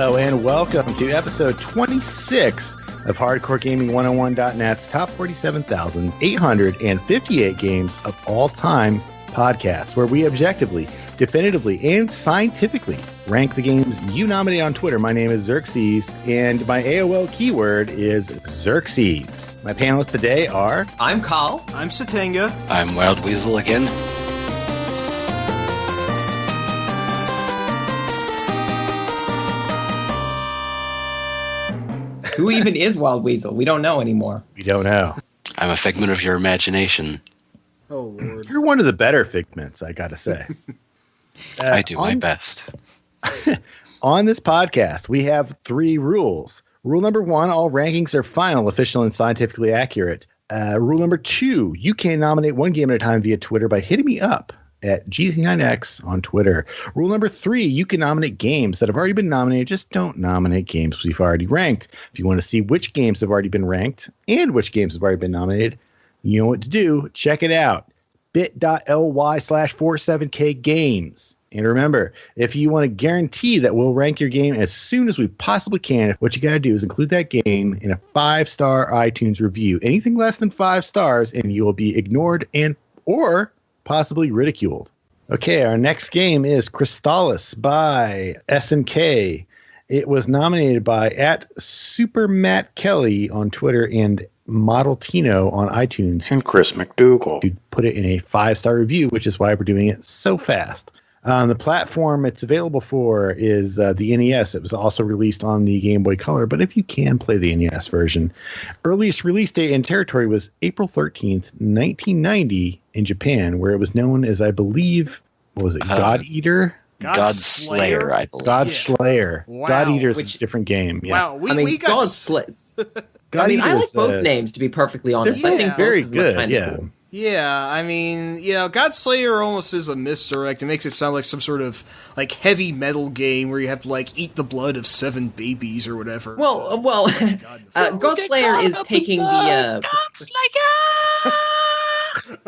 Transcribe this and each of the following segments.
Hello and welcome to episode 26 of Hardcore Gaming 101.net's top 47,858 games of all time podcast, where we objectively, definitively, and scientifically rank the games you nominate on Twitter. My name is Xerxes, and my AOL keyword is Xerxes. My panelists today are... I'm Carl. I'm Satanga. I'm Wild Weasel again. Who even is Wild Weasel? We don't know anymore. We don't know. I'm a figment of your imagination. Oh, Lord. You're one of the better figments, I gotta say. I do my best. On this podcast, we have 3 rules. Rule number 1, all rankings are final, official, and scientifically accurate. Rule number 2, you can nominate one game at a time via Twitter by hitting me up at GZ9X on Twitter. Rule number 3, you can nominate games that have already been nominated. Just don't nominate games we've already ranked. If you want to see which games have already been ranked and which games have already been nominated, you know what to do. Check it out. bit.ly/47k games. And remember, if you want to guarantee that we'll rank your game as soon as we possibly can, what you got to do is include that game in a 5-star iTunes review. Anything less than 5 stars, and you will be ignored and or possibly ridiculed. Okay, our next game is Crystalis by SNK. It was nominated by @SuperMattKelly on Twitter and Model Tino on iTunes. And Chris McDougall. To put it in a 5-star review, which is why we're doing it so fast. The platform it's available for is the NES. It was also released on the Game Boy Color, but if you can play the NES version. Earliest release date and territory was April 13th, 1990 in Japan, where it was known as, I believe, what was it, God Eater? God Slayer, I believe. God Slayer. Wow. God Eater is a different game. Yeah. Wow, we got God Slayer. God I Eater's, like both names, to be perfectly honest. They're I think very both of them are good, kinda yeah. cool. Yeah, I mean, God Slayer almost is a misdirect. It makes it sound like some sort of like heavy metal game where you have to like eat the blood of 7 babies or whatever. Well, God Slayer is taking the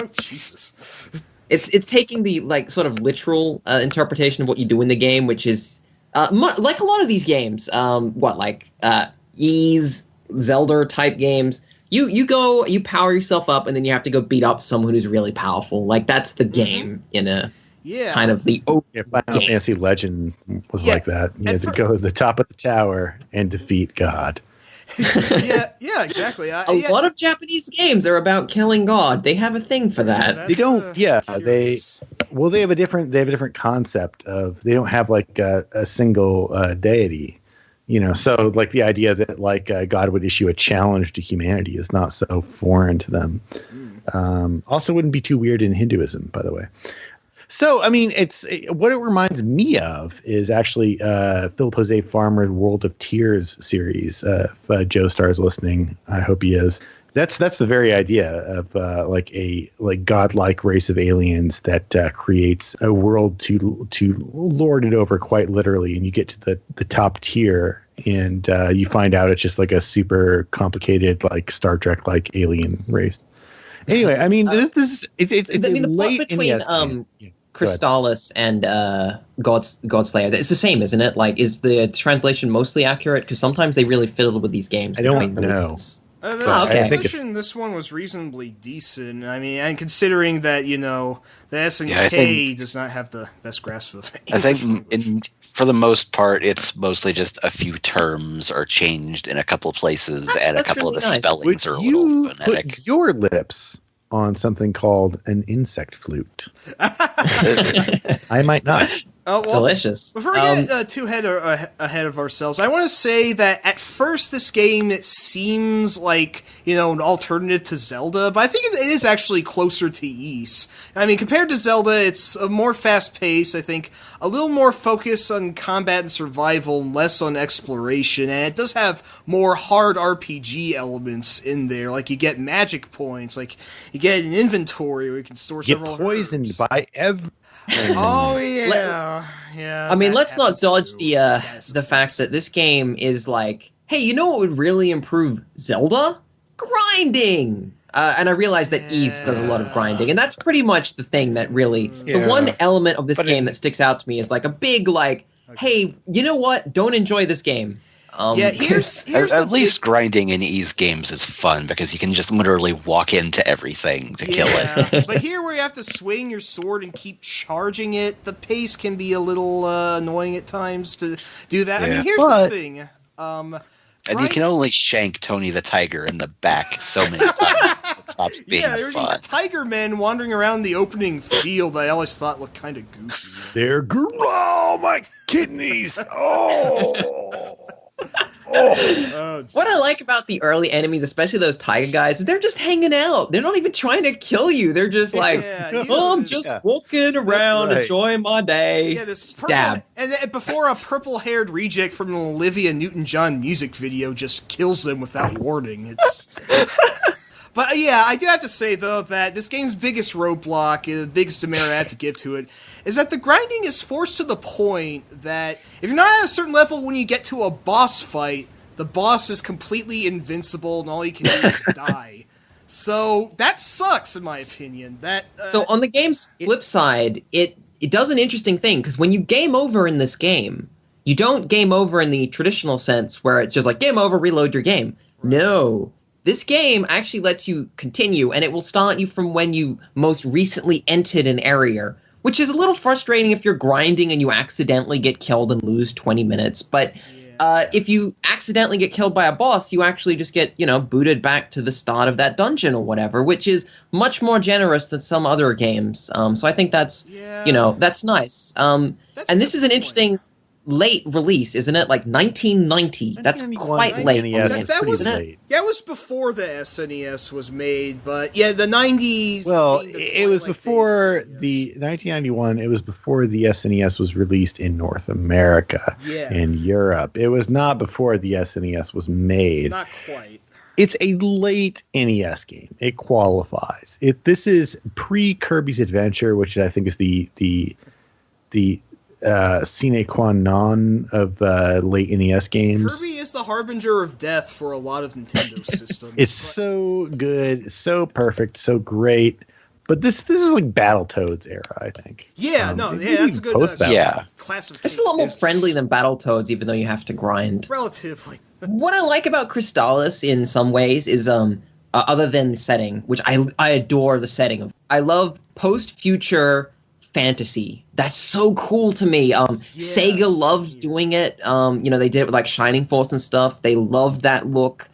oh Jesus. It's taking the like sort of literal interpretation of what you do in the game, which is like a lot of these games. Ys, Zelda type games. You go, you power yourself up, and then you have to go beat up someone who's really powerful. Like that's the game in a kind of the Final Fantasy Legend was like that. You had to go to the top of the tower and defeat God. yeah, exactly. A lot of Japanese games are about killing God. They have a thing for that. They don't. They have a different concept of. They don't have like a single deity. So like the idea that like God would issue a challenge to humanity is not so foreign to them. Also wouldn't be too weird in Hinduism, by the way. So, I mean, what it reminds me of is actually Philip Jose Farmer's World of Tears series. If Joe Star is listening, I hope he is. That's the very idea of like a godlike race of aliens that creates a world to lord it over quite literally, and you get to the top tier, and you find out it's just like a super complicated like Star Trek like alien race. Anyway, I mean, it's the plot between Crystalis and God Slayer. It's the same, isn't it? Like, is the translation mostly accurate? Because sometimes they really fiddle with these games. I don't know. I think this one was reasonably decent. I mean, and considering that, the SNK does not have the best grasp of it. I think for the most part, it's mostly just a few terms are changed in a couple of places, and a couple of the spellings are a little phonetic. Put your lips on something called an insect flute? I might not. Delicious. Before we get too ahead of ourselves, I want to say that at first this game, it seems like, an alternative to Zelda, but I think it is actually closer to Ys. I mean, compared to Zelda, it's a more fast-paced, I think, a little more focus on combat and survival, and less on exploration, and it does have more hard RPG elements in there, like you get magic points, like you get an inventory where you can store several poisoned herbs. By every... Oh yeah, yeah. I mean, let's not dodge the fact that this game is like, hey, you know what would really improve Zelda? Grinding. And I realize that Ys does a lot of grinding, and that's pretty much the thing that really the one element of this game that sticks out to me is like a big like, hey, you know what? Don't enjoy this game. Here's at least grinding in Ys games is fun because you can just literally walk into everything to kill it. But here where you have to swing your sword and keep charging it, the pace can be a little annoying at times to do that. Yeah. I mean, here's the thing. And you can only shank Tony the Tiger in the back so many times. It stops being there are these tiger men wandering around the opening field that I always thought looked kind of goofy. Oh, my kidneys! Oh! What I like about the early enemies, especially those tiger guys, is they're just hanging out. They're not even trying to kill you. They're just like, I'm just walking around, enjoying my day. Yeah, this stab. And before a purple-haired reject from an Olivia Newton-John music video just kills them without warning. It's... But yeah, I do have to say, though, that this game's biggest roadblock, the biggest demerit I have to give to it, is that the grinding is forced to the point that if you're not at a certain level when you get to a boss fight, the boss is completely invincible and all you can do is die. So that sucks, in my opinion. So on the game's flip side, it does an interesting thing, because when you game over in this game, you don't game over in the traditional sense where it's just like, game over, reload your game. Right. No. This game actually lets you continue, and it will start you from when you most recently entered an area, which is a little frustrating if you're grinding and you accidentally get killed and lose 20 minutes. But if you accidentally get killed by a boss, you actually just get, booted back to the start of that dungeon or whatever, which is much more generous than some other games. So I think that's, that's nice. And this is an interesting... late release, isn't it? Like 1990. That's quite late. That was late. Yeah, it was before the SNES was made, but yeah, the 90s. Well, it was before the 1991. It was before the SNES was released in North America and Europe. It was not before the SNES was made. Not quite. It's a late NES game. It qualifies. This is pre Kirby's Adventure, which I think is the sine qua non of late NES games. Kirby is the harbinger of death for a lot of Nintendo systems. It's so good, so perfect, so great. But this is like Battletoads era, I think. Yeah, that's a good classification. It's a lot more friendly than Battletoads, even though you have to grind. Relatively. What I like about Crystalis in some ways is other than the setting, which I adore the setting of. I love post-future fantasy. That's so cool to me. Sega loved doing it. They did it with like Shining Force and stuff. They loved that look.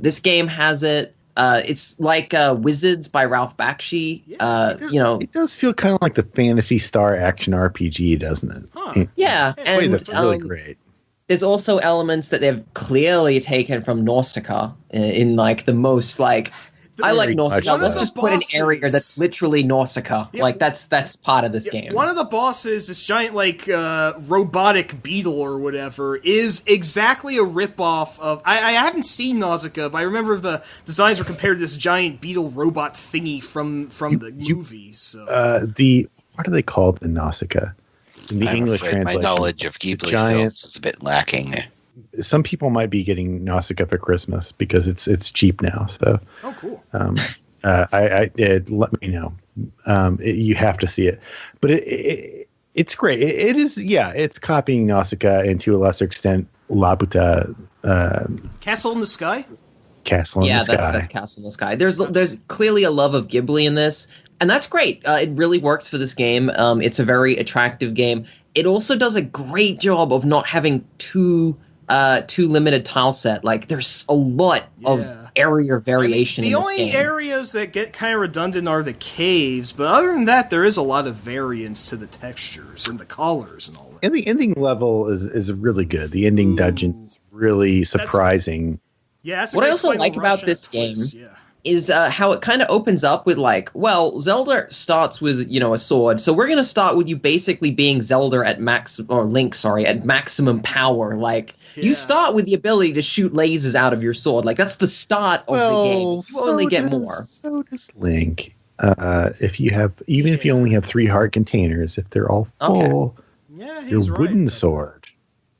This game has it. It's like Wizards by Ralph Bakshi. It does feel kind of like the Phantasy Star action RPG, doesn't it? Huh. Yeah, and that's really great. There's also elements that they've clearly taken from Nausicaa in like the most like. I like Nausicaa. Let's just put an area that's literally Nausicaa. Yeah. Like that's part of this game. One of the bosses, this giant like robotic beetle or whatever, is exactly a ripoff of. I haven't seen Nausicaa, but I remember the designs were compared to this giant beetle robot thingy from the movie. So what are they called in Nausicaa? In the English translation, my knowledge of Ghibli films is a bit lacking. Some people might be getting Nausicaa for Christmas because it's cheap now. So, cool. Let me know. You have to see it, but it's great. It is. Yeah, it's copying Nausicaa and to a lesser extent Laputa. Castle in the Sky. Castle in the Sky. Yeah, that's Castle in the Sky. There's clearly a love of Ghibli in this, and that's great. It really works for this game. It's a very attractive game. It also does a great job of not having too limited tile set. Like there's a lot of area variation in this game. The only areas that get kind of redundant are the caves, but other than that, there is a lot of variance to the textures and the colors and all that. And the ending level is really good. The ending dungeon is really surprising. That's what I also like about this game is how it kind of opens up with like, well, Zelda starts with, a sword. So we're going to start with you basically being Zelda at Link at maximum power. Like you start with the ability to shoot lasers out of your sword. Like that's the start of the game. You only get more. So does Link. If you only have 3 heart containers, if they're all full, your wooden sword.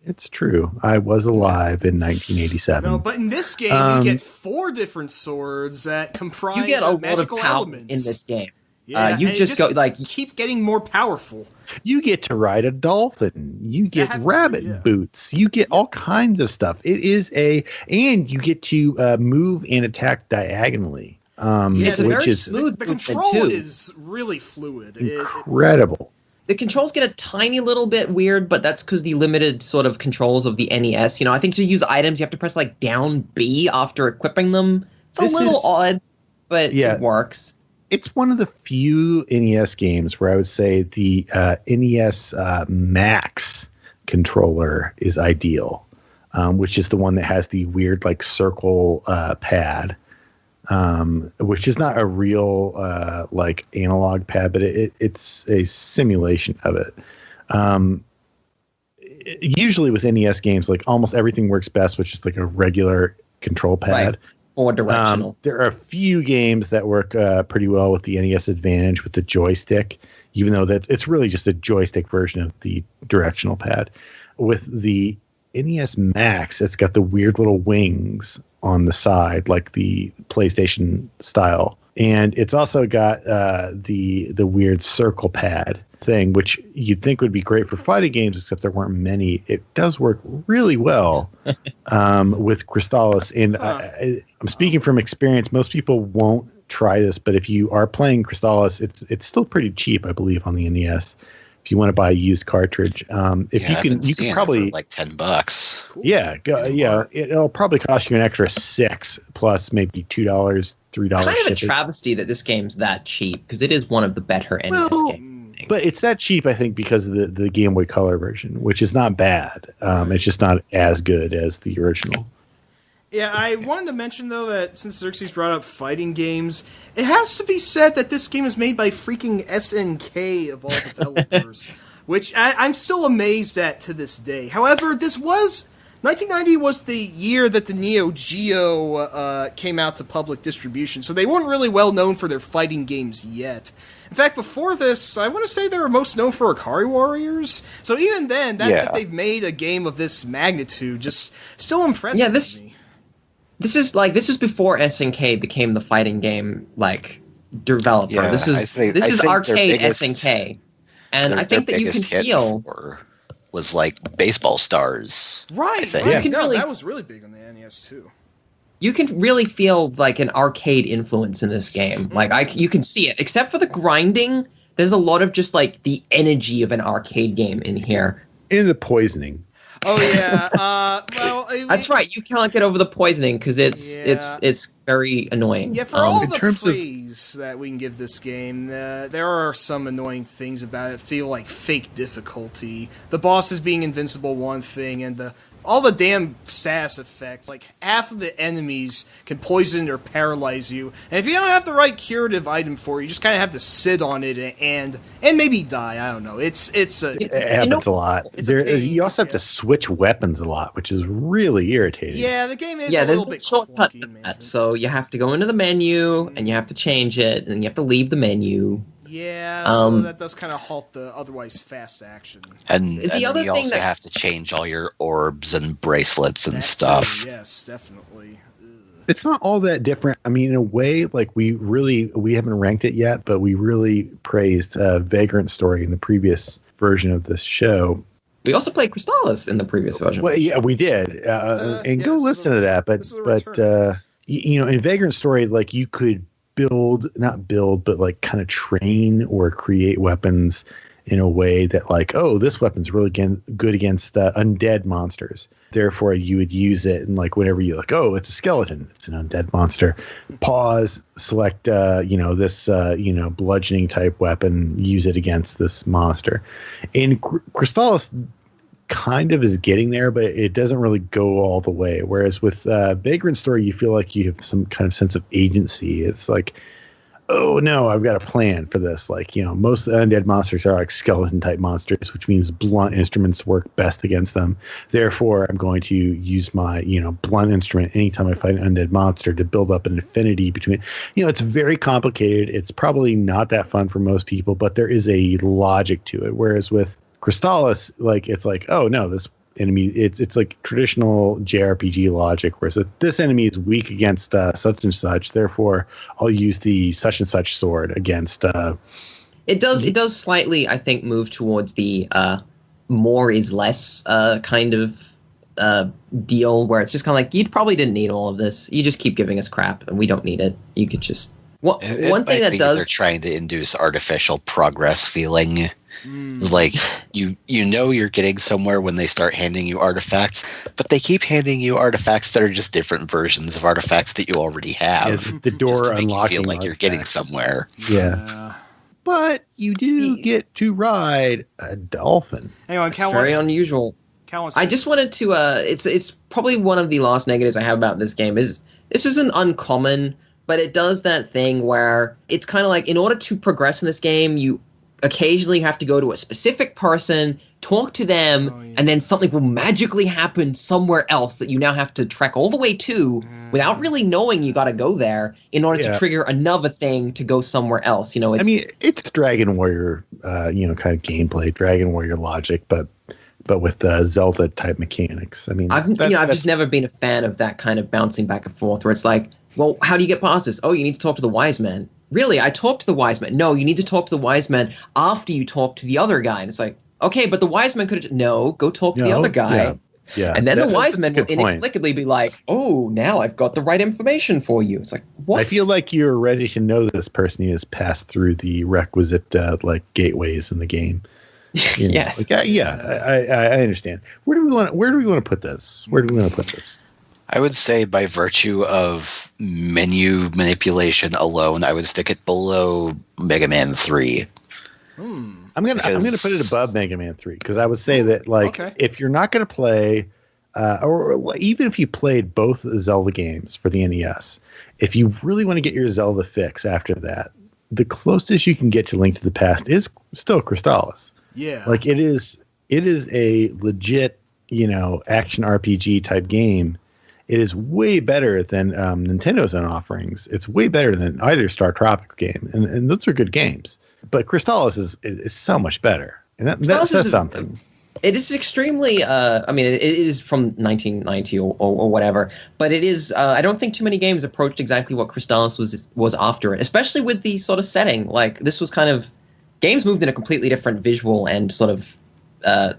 It's true. I was alive in 1987. No, but in this game, you get 4 different swords that comprise you get a lot magical of power elements in this game. Yeah, you just go like keep getting more powerful. You get to ride a dolphin. You get rabbit boots. You get all kinds of stuff. It is and you get to move and attack diagonally. It's very smooth. The control is really fluid. Incredible. The controls get a tiny little bit weird, but that's because the limited sort of controls of the NES. I think to use items, you have to press like down B after equipping them. It's a little odd, but it works. It's one of the few NES games where I would say the NES Max controller is ideal, which is the one that has the weird like circle pad. Which is not a real like analog pad, but it's a simulation of it. Usually with NES games, like almost everything works best with just like a regular control pad. Right. Or directional. There are a few games that work pretty well with the NES Advantage with the joystick, even though that it's really just a joystick version of the directional pad. With the NES Max, it's got the weird little wings on the side, like the PlayStation style. And it's also got the weird circle pad thing, which you'd think would be great for fighting games, except there weren't many. It does work really well with Crystalis. And I'm speaking from experience. Most people won't try this, but if you are playing Crystalis, it's still pretty cheap, I believe, on the NES. If you want to buy a used cartridge, you can probably like $10. Cool. Yeah, it'll probably cost you an extra $6 plus maybe $2, $3. Kind of a travesty that this game's that cheap because it is one of the better NES games. But it's that cheap, I think, because of the Game Boy Color version, which is not bad. It's just not as good as the original. Yeah, I wanted to mention, though, that since Xerxes brought up fighting games, it has to be said that this game is made by freaking SNK of all developers, which I'm still amazed at to this day. However, 1990 was the year that the Neo Geo came out to public distribution, so they weren't really well known for their fighting games yet. In fact, before this, I want to say they were most known for Ikari Warriors. So even then, that they've made a game of this magnitude just still impresses me. This is before SNK became the fighting game developer. Yeah, this is arcade SNK, and I think that you can feel was like Baseball Stars. Right. That was really big on the NES too. You can really feel like an arcade influence in this game. You can see it, except for the grinding. There's a lot of just like the energy of an arcade game in here. And the poisoning. Oh yeah, that's right. You can't get over the poisoning because it's very annoying. Yeah, for all the praise that we can give this game, there are some annoying things about it. Feel like fake difficulty. The bosses being invincible, one thing, and all the damn status effects. Like half of the enemies can poison or paralyze you, and if you don't have the right curative item for it, you just kind of have to sit on it and maybe die. I don't know. It happens a lot. You also have to switch weapons a lot, which is really irritating. Yeah, the game is a little bit shortcut to that. So you have to go into the menu and you have to change it, and you have to leave the menu. Yeah, so that does kind of halt the otherwise fast action. And you also have to change all your orbs and bracelets and stuff. Yes, definitely. It's not all that different. I mean, in a way, like we haven't ranked it yet, but we really praised Vagrant Story in the previous version of this show. We also played Crystalis in the previous version. Well, yeah, we did. Go listen to that. But in Vagrant Story, like you could not build, but like kind of train or create weapons in a way that like, oh, this weapon's really good against undead monsters. Therefore, you would use it and like whenever you like, oh, it's a skeleton, it's an undead monster. Pause, select, this, bludgeoning type weapon, use it against this monster. And Crystalis kind of is getting there, but it doesn't really go all the way. Whereas with Vagrant Story, you feel like you have some kind of sense of agency. It's like, oh no, I've got a plan for this. Like, most of the undead monsters are like skeleton type monsters, which means blunt instruments work best against them. Therefore, I'm going to use my, blunt instrument anytime I fight an undead monster to build up an affinity between, it's very complicated. It's probably not that fun for most people, but there is a logic to it. Whereas with Crystalis, like it's like, oh no, this enemy. It's like traditional JRPG logic, where this enemy is weak against such and such. Therefore, I'll use the such and such sword against. It does slightly, I think, move towards the more is less kind of deal, where it's just kind of like, you probably didn't need all of this. You just keep giving us crap, and we don't need it. You could just. One thing that does. They're trying to induce artificial progress feeling. It's like you know you're getting somewhere when they start handing you artifacts, but they keep handing you artifacts that are just different versions of artifacts that you already have. Yeah, the door just to make unlocking you feel like you're getting somewhere. Yeah. But you do get to ride a dolphin. Hang on, Cal, very unusual. I just wanted to. It's probably one of the last negatives I have about this game. Is this isn't uncommon, but it does that thing where it's kind of like, in order to progress in this game, you occasionally have to go to a specific person, talk to them, and then something will magically happen somewhere else that you now have to trek all the way to without really knowing you got to go there in order to trigger another thing to go somewhere else. It's Dragon Warrior, kind of gameplay, Dragon Warrior logic, but with Zelda type mechanics. I've just never been a fan of that kind of bouncing back and forth, where it's like, well, how do you get past this? Oh, you need to talk to the wise man. Really? I talked to the wise man. No, you need to talk to the wise man after you talk to the other guy. And it's like, okay, but the wise man could have... No, go talk to the other guy. Yeah. And then the wise man will inexplicably be like, oh, now I've got the right information for you. It's like, what? I feel like you're ready to know this person has passed through the requisite gateways in the game. Yes. I understand. Where do we want to put this? I would say by virtue of menu manipulation alone, I would stick it below Mega Man 3. I'm gonna put it above Mega Man 3, because I would say that if you're not gonna play, or even if you played both Zelda games for the NES, if you really want to get your Zelda fix after that, the closest you can get to Link to the Past is still Crystalis. Yeah, like it is a legit action RPG type game. It is way better than Nintendo's own offerings. It's way better than either Star Tropics game, and those are good games. But Crystalis is so much better, and that says something. It is extremely. It is from 1990 or whatever, but it is. I don't think too many games approached exactly what Crystalis was after it, especially with the sort of setting. Like, this was kind of, games moved in a completely different visual and sort of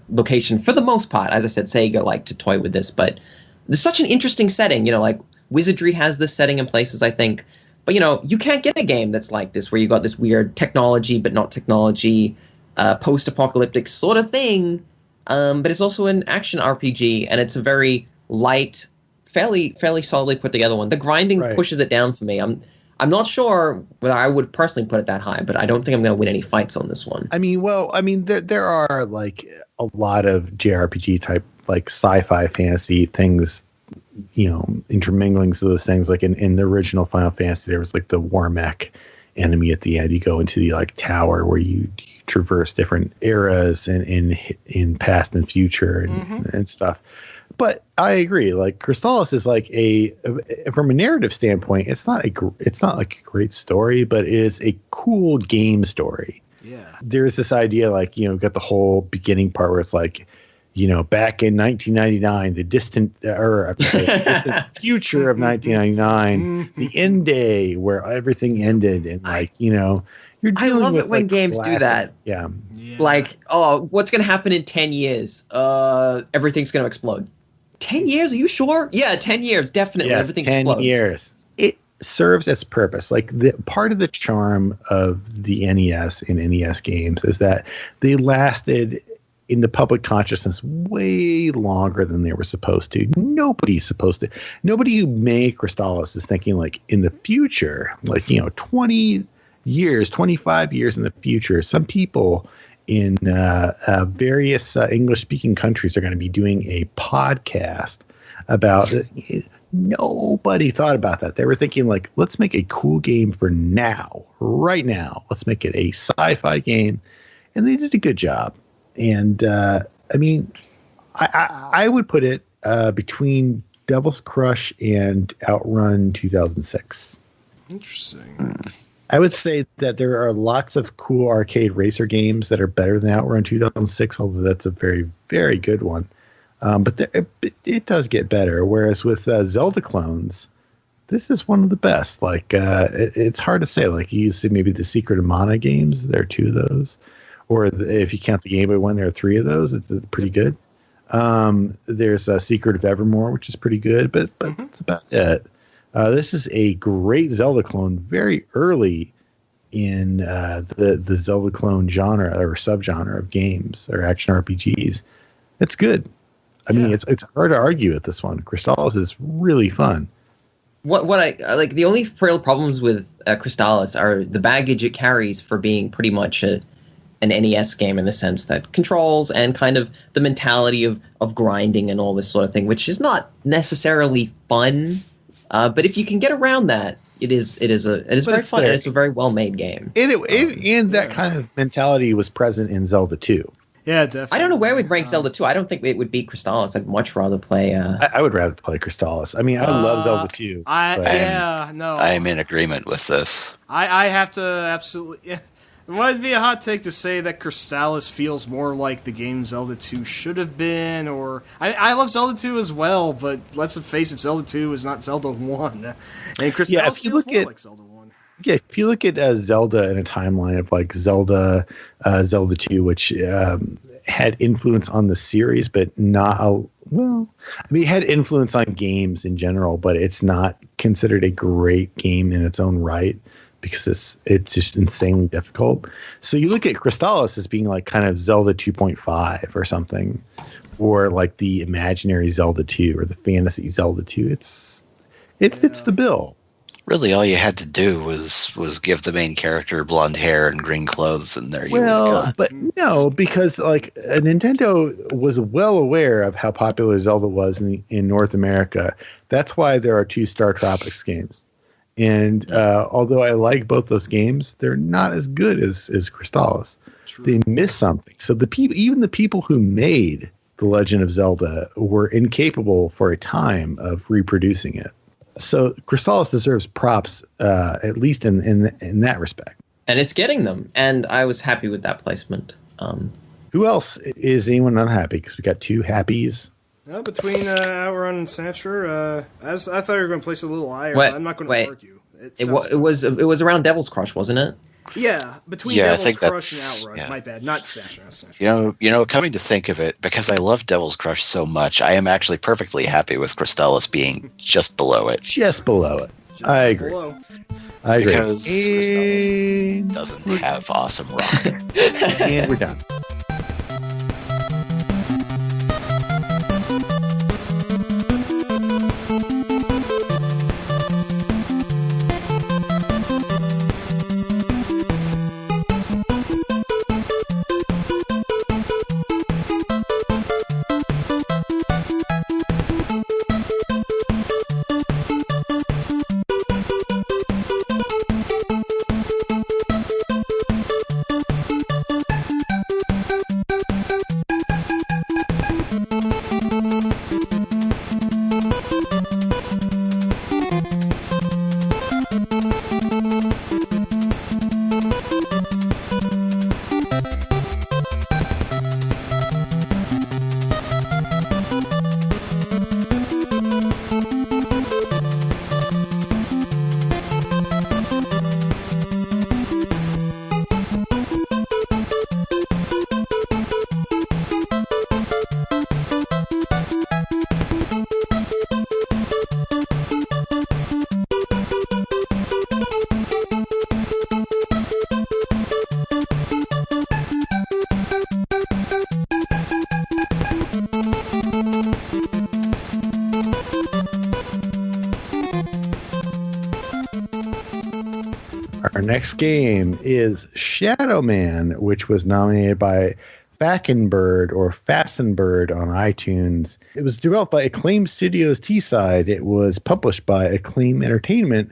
location for the most part. As I said, Sega liked to toy with this, but there's such an interesting setting. Like Wizardry has this setting in places, I think. But, you can't get a game that's like this, where you got this weird technology, but not technology, post-apocalyptic sort of thing. But it's also an action RPG, and it's a very light, fairly solidly put together one. The grinding pushes it down for me. I'm not sure whether I would personally put it that high, but I don't think I'm going to win any fights on this one. There are like a lot of JRPG type, like sci-fi fantasy things, interminglings of those things. Like in the original Final Fantasy, there was like the war mech enemy at the end. You go into the tower where you traverse different eras and in past and future and stuff. But I agree. Like, Crystalis is like from a narrative standpoint, it's not like a great story, but it is a cool game story. Yeah. There's this idea, got the whole beginning part where it's like, back in 1999, the distant future of 1999, the end day where everything ended, and you're dealing I love with, it when games do that. Yeah. Like, oh, what's going to happen in 10 years? Everything's going to explode. 10 years? Are you sure? Yeah, 10 years. Definitely. Yes, everything 10 explodes. years. It serves its purpose. Like, the part of the charm of the NES and NES games is that they lasted in the public consciousness way longer than they were supposed to. Nobody who made Crystalis is thinking like in the future, 20 years, 25 years in the future, some people in various English-speaking countries are going to be doing a podcast about it. Nobody thought about that. They were thinking like, let's make a cool game for now, right now. Let's make it a sci-fi game. And they did a good job. And I would put it between Devil's Crush and Outrun 2006. Interesting. I would say that there are lots of cool arcade racer games that are better than Outrun 2006, although that's a very, very good one. But it does get better. Whereas with Zelda clones, this is one of the best. Like it's hard to say. Like you see maybe the Secret of Mana games. There are 2 of those, or if you count the Game Boy one, there are 3 of those. It's pretty good. There's Secret of Evermore, which is pretty good, but that's about it. This is a great Zelda clone, very early in the Zelda clone genre or subgenre of games or action RPGs. It's good. I mean, it's hard to argue with this one. Crystalis is really fun. What I like, the only real problems with Crystalis are the baggage it carries for being pretty much an NES game, in the sense that controls and kind of the mentality of grinding and all this sort of thing, which is not necessarily fun. But if you can get around that, it is very fun, and it's a very well made game. And that kind of mentality was present in Zelda 2. Yeah, definitely. I don't know where we'd rank Zelda 2. I don't think it would beat Crystalis. I'd much rather play. I would rather play Crystalis. I mean, I love Zelda 2. I'm in agreement with this. I have to absolutely. Yeah. It might be a hot take to say that Crystalis feels more like the game Zelda 2 should have been, or I love Zelda 2 as well, but let's face it, Zelda 2 is not Zelda 1, and Crystalis feels more like Zelda 1. Yeah, if you look at Zelda in a timeline of like Zelda 2, which had influence on the series, but not it had influence on games in general, but it's not considered a great game in its own right, because it's just insanely difficult. So you look at Crystalis as being like kind of Zelda 2.5 or something, or like the imaginary Zelda 2 or the fantasy Zelda 2. It fits the bill. Really, all you had to do was give the main character blonde hair and green clothes, and there you go. But no, because like Nintendo was well aware of how popular Zelda was in North America. That's why there are 2 Star Tropics games. And although I like both those games, they're not as good as Crystalis. True. They miss something. So even the people who made The Legend of Zelda were incapable for a time of reproducing it. So Crystalis deserves props, at least in that respect. And it's getting them. And I was happy with that placement. Who else is anyone unhappy? Because we got 2 happies. Between Outrun and Snatcher, I thought you were going to place it a little higher. I'm not going to argue. It was around Devil's Crush, wasn't it? Yeah, between Devil's Crush and Outrun. Yeah. My bad, not Snatcher. You know, coming to think of it, because I love Devil's Crush so much, I am actually perfectly happy with Crystalis being just below it. Just below it. I agree. I agree. Because Crystalis doesn't have awesome rock. And we're done. Our next game is Shadow Man, which was nominated by Fackenbird on iTunes. It was developed by Acclaim Studios T-Side. It was published by Acclaim Entertainment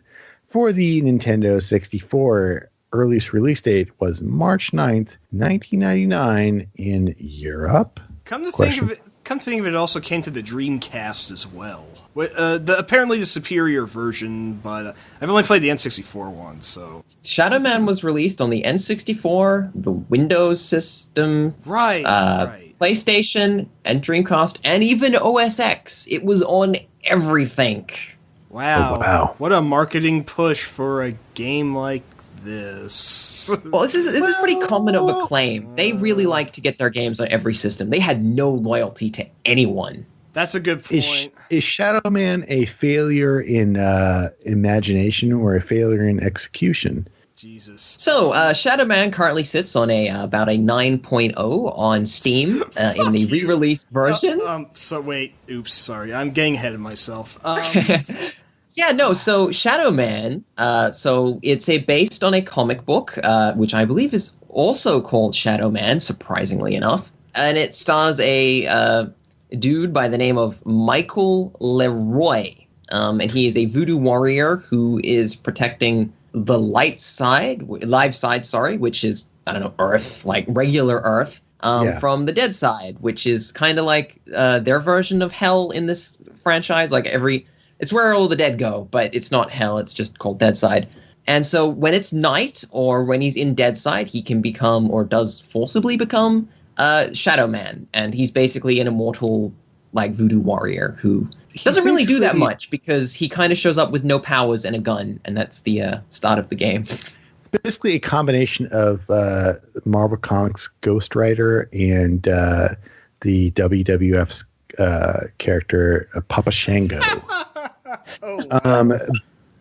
for the Nintendo 64. Earliest release date was March 9th, 1999 in Europe. Come to think of it, it also came to the Dreamcast as well. Apparently the superior version, but I've only played the N64 one, so... Shadow Man was released on the N64, the Windows system. Right. PlayStation and Dreamcast and even OS X. It was on everything. Wow. Oh, wow. What a marketing push for a game like this. Well, this is pretty common of a claim. They really like to get their games on every system. They had no loyalty to anyone. That's a good point. Is Shadow Man a failure in imagination or a failure in execution? Jesus. So, Shadow Man currently sits on about a 9.0 on Steam in the re-released version. Sorry, I'm getting ahead of myself. Yeah, no, so Shadow Man, so it's based on a comic book, which I believe is also called Shadow Man, surprisingly enough. And it stars a dude by the name of Michael Leroy. And he is a voodoo warrior who is protecting the live side, which is, I don't know, Earth, like regular Earth, from the dead side, which is kind of like their version of hell in this franchise. Like it's where all the dead go, but it's not hell, it's just called dead side. And so when it's night or when he's in dead side, he can become, or does forcibly become, Shadow Man. And he's basically an immortal, like, voodoo warrior who doesn't really do that much because he kind of shows up with no powers and a gun, and that's the start of the game. Basically a combination of Marvel Comics Ghost Rider and the WWF's character Papa Shango.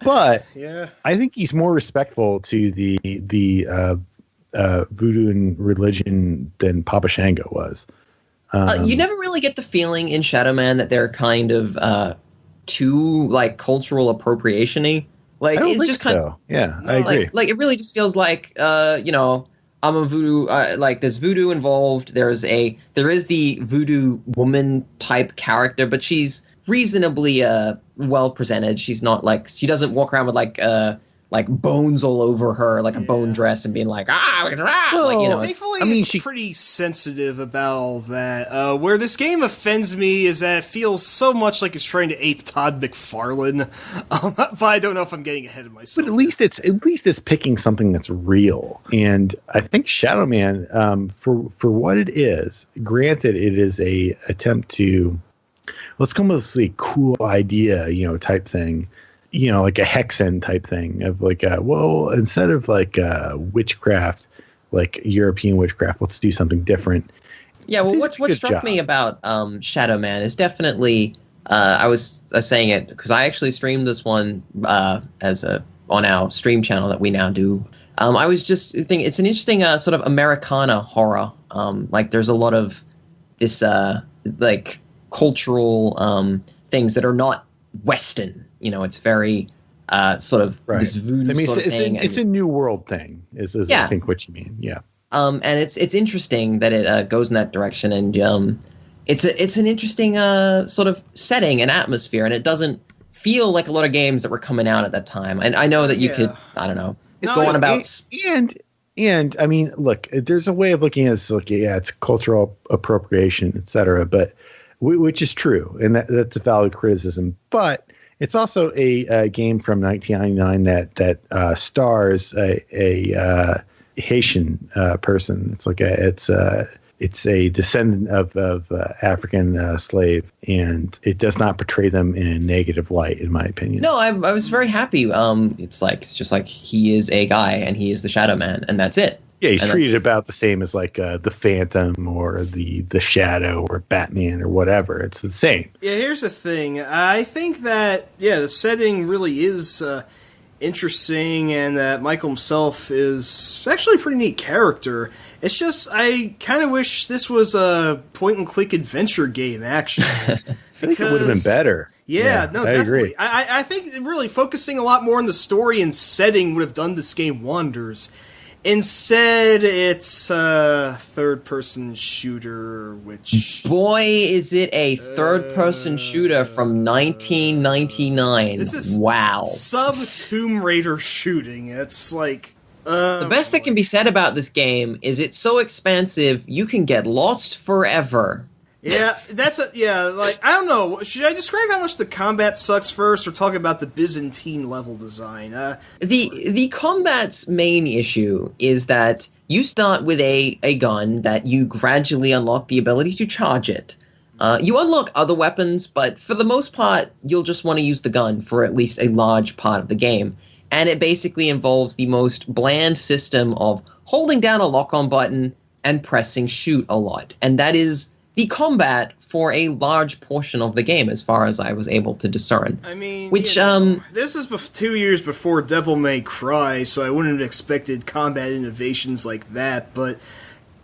But yeah. I think he's more respectful to the voodoo and religion than Papa Shango was. You never really get the feeling in Shadow Man that they're kind of too like cultural appropriation-y. Like, I don't it's think just kind so. of, yeah, I agree. Like it really just feels like I'm a voodoo, like there's voodoo involved. There is the voodoo woman type character, but she's reasonably well presented. She's not like, she doesn't walk around with like bones all over her, like a bone dress, and being like, Well, thankfully, she's pretty sensitive about that. Where this game offends me is that it feels so much like it's trying to ape Todd McFarlane. But I don't know if I'm getting ahead of myself. But at least it's picking something that's real. And I think Shadow Man, for what it is, granted, it is a attempt to, let's come up with a cool idea, type thing. Like a hexen type thing of like, instead of like witchcraft, like European witchcraft, let's do something different. Yeah, well, what struck me about Shadow Man is definitely, I was saying it because I actually streamed this one on our stream channel that we now do. I was just thinking it's an interesting sort of Americana horror. Like there's a lot of this like cultural things that are not Western. It's very sort of this voodoo sort of thing. It's a new world thing, is I think what you mean. Yeah. And it's interesting that it goes in that direction, and it's an interesting sort of setting and atmosphere, and it doesn't feel like a lot of games that were coming out at that time. And I know that you could, I don't know, go on about and I mean, look, there's a way of looking at this. Like, it's cultural appropriation, etc. But which is true, and that's a valid criticism, but. It's also a game from 1999 that stars a Haitian person. It's like it's a descendant of African slave, and it does not portray them in a negative light, in my opinion. No, I was very happy. It's just like he is a guy, and he is the Shadow Man, and that's it. Yeah, he's treated about the same as like the Phantom or the Shadow or Batman or whatever. It's the same. Yeah, here's the thing. I think that, the setting really is interesting, and that Michael himself is actually a pretty neat character. It's just, I kind of wish this was a point-and-click adventure game, actually. I think it would have been better. Yeah, no, I definitely. agree. I think really focusing a lot more on the story and setting would have done this game wonders. Instead, it's a third-person shooter, which... Boy, is it a third-person shooter from 1999. This is wow. Sub-Tomb Raider shooting. It's like... the best that can be said about this game is it's so expansive, you can get lost forever. Yeah, like, I don't know. Should I describe how much the combat sucks first, or talk about the Byzantine level design? The combat's main issue is that you start with a gun that you gradually unlock the ability to charge it. You unlock other weapons, but for the most part, you'll just want to use the gun for at least a large part of the game. And it basically involves the most bland system of holding down a lock-on button and pressing shoot a lot. And that is the combat for a large portion of the game, as far as I was able to discern. I mean, which this is 2 years before Devil May Cry, so I wouldn't have expected combat innovations like that. But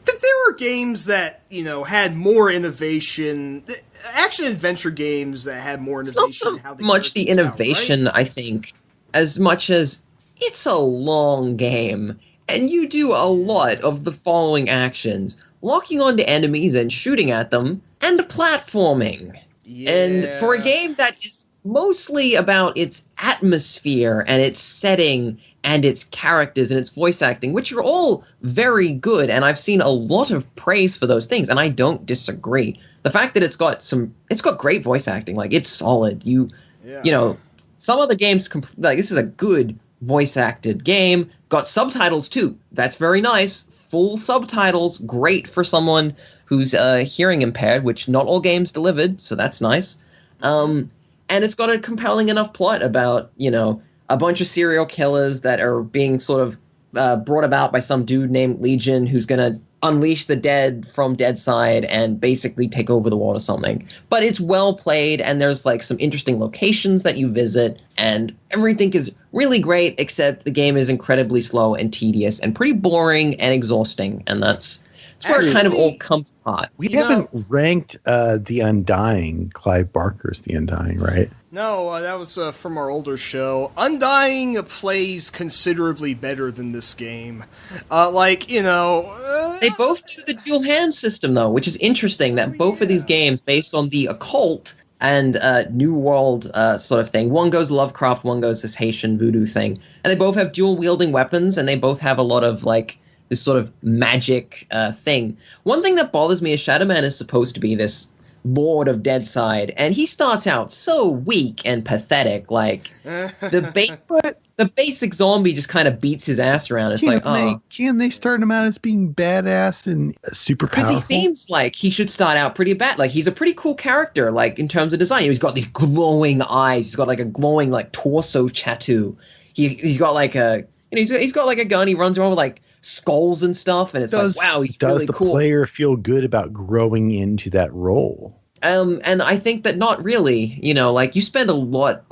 there were games that had more innovation, action adventure games that had more innovation. It's not so much the innovation, right? I think, as much as it's a long game, and you do a lot of the following actions: locking onto enemies and shooting at them, and platforming. Yeah. And for a game that is mostly about its atmosphere and its setting and its characters and its voice acting, which are all very good, and I've seen a lot of praise for those things, and I don't disagree. The fact that it's got great voice acting, like, it's solid. You know, some other games, like, this is a good voice acted game. Got subtitles too. That's very nice. Full subtitles, great for someone who's hearing impaired, which not all games delivered, so that's nice. And it's got a compelling enough plot about, a bunch of serial killers that are being sort of brought about by some dude named Legion, who's going to unleash the dead from Deadside and basically take over the world or something. But it's well played, and there's like some interesting locations that you visit, and everything is really great, except the game is incredibly slow and tedious and pretty boring and exhausting, and that's where it kind of all comes apart. We haven't ranked The Undying, Clive Barker's The Undying, right? No, that was from our older show. Undying plays considerably better than this game. They both do the dual hand system, though, which is interesting, that both of these games, based on the occult and New World sort of thing. One goes Lovecraft, one goes this Haitian voodoo thing. And they both have dual-wielding weapons, and they both have a lot of, like, this sort of magic thing. One thing that bothers me is Shadow Man is supposed to be this Lord of Deadside, and he starts out so weak and pathetic. Like, the basic zombie just kind of beats his ass around. It's can they start him out as being badass and super powerful? Because he seems like he should start out pretty bad. Like, he's a pretty cool character, like, in terms of design. He's got these glowing eyes. He's got like a glowing, like, torso tattoo. He's got like a he's got like a gun. He runs around with like skulls and stuff, and it's wow, he's really cool. Does the player feel good about growing into that role? And I think that not really. Like, you spend a lot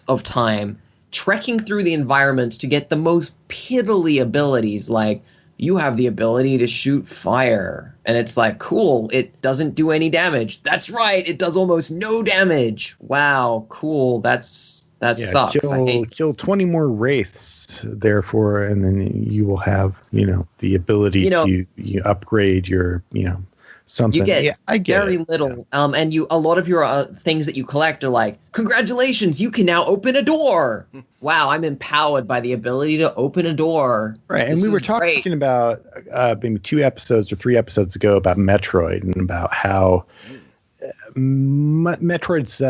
of time trekking through the environments to get the most piddly abilities. Like, you have the ability to shoot fire, and it's like, cool, it doesn't do any damage. That's right, it does almost no damage. Wow, cool, that sucks. Kill 20 more wraiths, therefore, and then you will have, the ability to upgrade your, something. You get I get very little, and a lot of your things that you collect are like, congratulations, you can now open a door. Wow, I'm empowered by the ability to open a door. Right, and we were talking about maybe 2 episodes or 3 episodes ago about Metroid, and about how Metroid's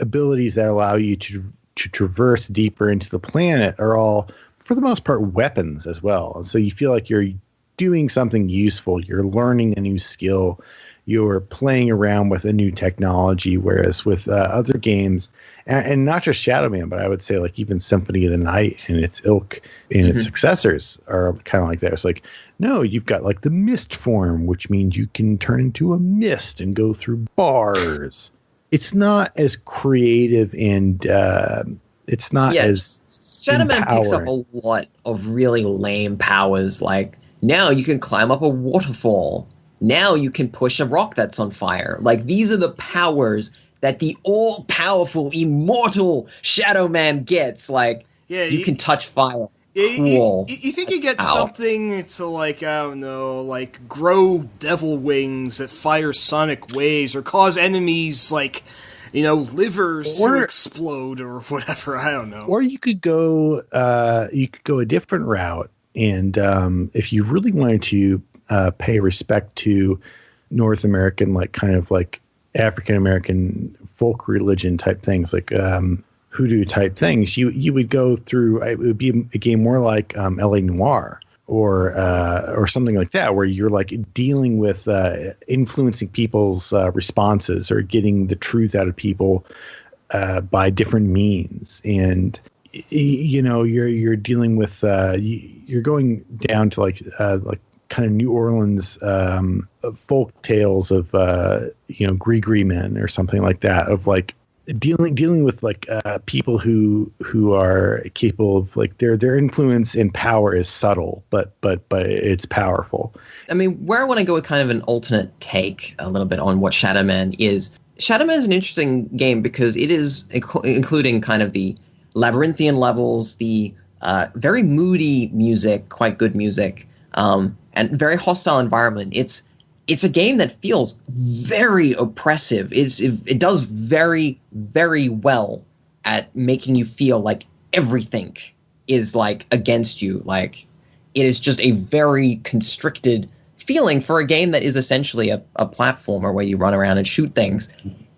abilities that allow you to traverse deeper into the planet are all, for the most part, weapons as well. And so you feel like you're doing something useful, you're learning a new skill, you're playing around with a new technology, whereas with other games, and not just Shadow Man, but I would say like even Symphony of the Night and its ilk and its successors are kind of like that. It's like, no, you've got like the mist form, which means you can turn into a mist and go through bars. It's not as creative, and it's not as Shadow Man picks up a lot of really lame powers. Like, now you can climb up a waterfall. Now you can push a rock that's on fire. Like, these are the powers that the all-powerful, immortal Shadow Man gets. Like, you can touch fire. Cool. You think you get something to, like, I don't know, like grow devil wings that fire sonic waves, or cause enemies, like, livers to explode or whatever. I don't know. Or you could go a different route, and if you really wanted to pay respect to North American, like kind of like African American folk religion type things, like hoodoo type things, you would go through. It would be a game more like L.A. Noire or something like that, where you're like dealing with influencing people's responses or getting the truth out of people by different means. And you're dealing with you're going down to like kind of New Orleans folk tales of Gree men or something like that, of like dealing with like people who are capable of like their influence and power is subtle, but it's powerful. I mean, where I want to go with kind of an alternate take a little bit on what Shadow Man is. Shadow Man is an interesting game because it is including kind of the labyrinthian levels, the very moody music, quite good music, and very hostile environment. It's a game that feels very oppressive. It does very, very well at making you feel like everything is like against you. Like it is just a very constricted feeling for a game that is essentially a platformer where you run around and shoot things.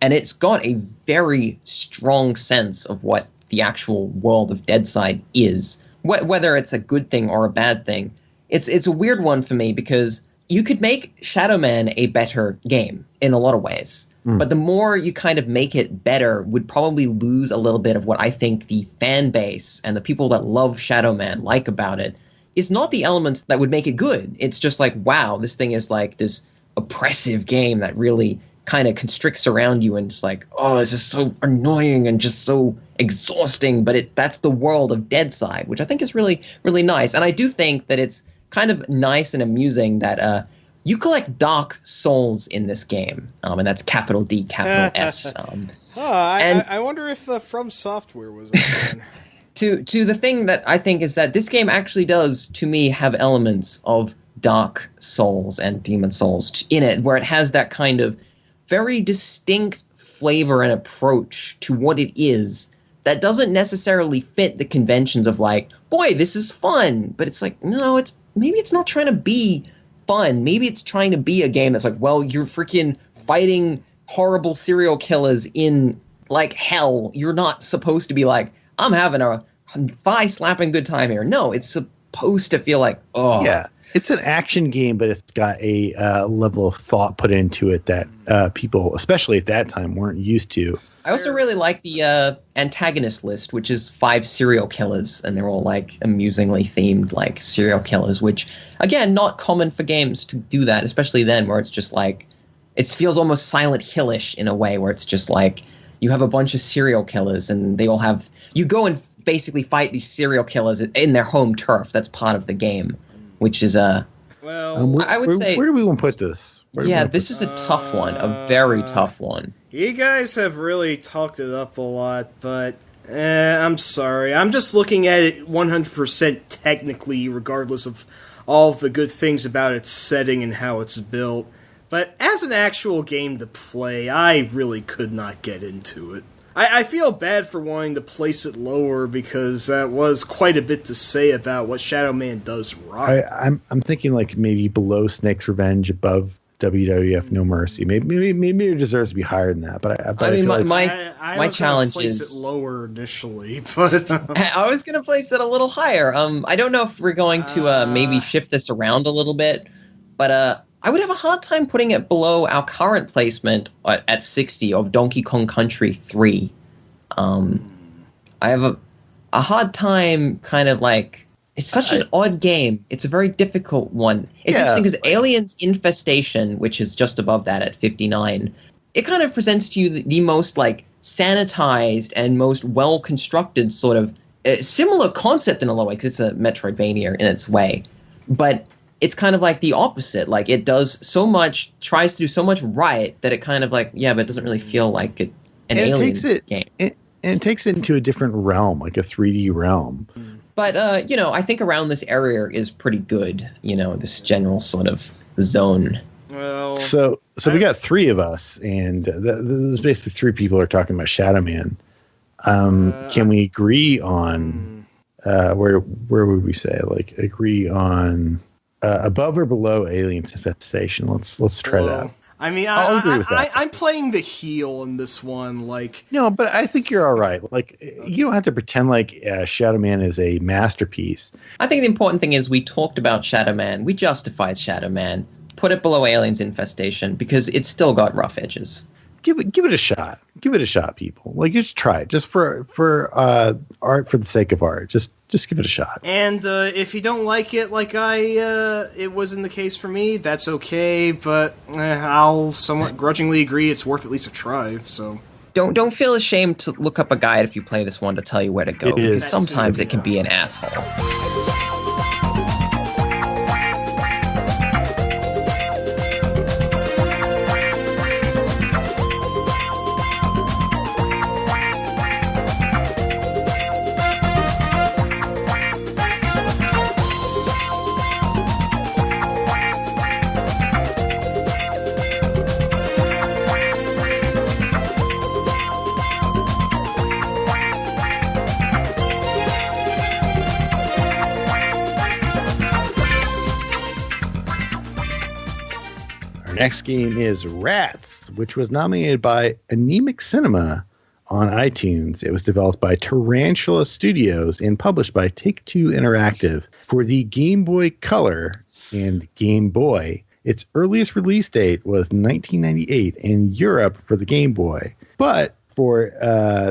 And it's got a very strong sense of what the actual world of Deadside is, whether it's a good thing or a bad thing. It's a weird one for me because you could make Shadow Man a better game in a lot of ways, but the more you kind of make it better would probably lose a little bit of what I think the fan base and the people that love Shadow Man like about it. It's not the elements that would make it good. It's just like, wow, this thing is like this oppressive game that really kind of constricts around you and just like, oh, this is so annoying and just so exhausting. But that's the world of Deadside, which I think is really, really nice. And I do think that it's kind of nice and amusing that you collect dark souls in this game, and that's capital D, capital S. I wonder if From Software was a fan. To the thing that I think is that this game actually does, to me, have elements of Dark Souls and Demon Souls in it, where it has that kind of very distinct flavor and approach to what it is that doesn't necessarily fit the conventions of like, boy, this is fun. But it's like, no, maybe it's not trying to be fun. Maybe it's trying to be a game that's like, well, you're freaking fighting horrible serial killers in like hell. You're not supposed to be like, I'm having a thigh-slapping good time here. No, it's supposed to feel like, oh. Yeah, it's an action game, but it's got a level of thought put into it that people, especially at that time, weren't used to. I also really like the antagonist list, which is 5 serial killers, and they're all like amusingly themed like serial killers, which, again, not common for games to do that, especially then where it's just like, it feels almost Silent Hill-ish in a way, where it's just like, you have a bunch of serial killers and they all have, you go and basically fight these serial killers in their home turf. That's part of the game, which is well, I would say, where do we want to put this? This is a tough one, a very tough one. You guys have really talked it up a lot, but I'm sorry. I'm just looking at it 100% technically, regardless of all of the good things about its setting and how it's built. But as an actual game to play, I really could not get into it. I feel bad for wanting to place it lower because that was quite a bit to say about what Shadow Man does right. I'm thinking like maybe below Snake's Revenge, above WWF No Mercy. Maybe it deserves to be higher than that. But I mean, like my challenge place is it lower initially, but I was going to place it a little higher. I don't know if we're going to maybe shift this around a little bit, but I would have a hard time putting it below our current placement at 60 of Donkey Kong Country 3. I have a hard time kind of like, it's such an odd game. It's a very difficult one. It's interesting because Aliens Infestation, which is just above that at 59, it kind of presents to you the most like sanitized and most well-constructed sort of similar concept in a lot of ways, because it's a Metroidvania in its way. But it's kind of like the opposite. Like it does so much, tries to do so much right that it kind of like, but it doesn't really feel like an Alien game. And it takes it into a different realm, like a 3D realm. But, I think around this area is pretty good, this general sort of zone. Well, so we got 3 of us, and this is basically 3 people are talking about Shadow Man. Can we agree on where would we say, like, agree on above or below Alien Infestation? Let's try that. I mean, I'll agree with that. I'm playing the heel in this one. Like, no, but I think you're all right. Like, you don't have to pretend like Shadow Man is a masterpiece. I think the important thing is we talked about Shadow Man. We justified Shadow Man. Put it below Aliens Infestation because it's still got rough edges. Give it a shot. Give it a shot, people. Like, just try it, just for art, for the sake of art. Just give it a shot. And if you don't like it, like it wasn't the case for me, that's okay. But I'll somewhat grudgingly agree it's worth at least a try. So don't feel ashamed to look up a guide if you play this one to tell you where to go. It is. Because sometimes it can be an asshole. Next game is Rats, which was nominated by Anemic Cinema on iTunes. It was developed by Tarantula Studios and published by Take-Two Interactive for the Game Boy Color and Game Boy. Its earliest release date was 1998 in Europe for the Game Boy, but for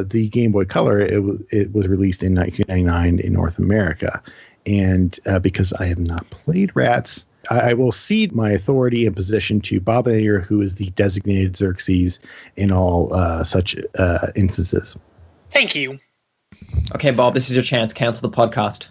the Game Boy Color, it was released in 1999 in North America. And because I have not played Rats, I will cede my authority and position to Bob Ayer, who is the designated Xerxes in all such instances. Thank you. Okay, Bob, this is your chance. Cancel the podcast.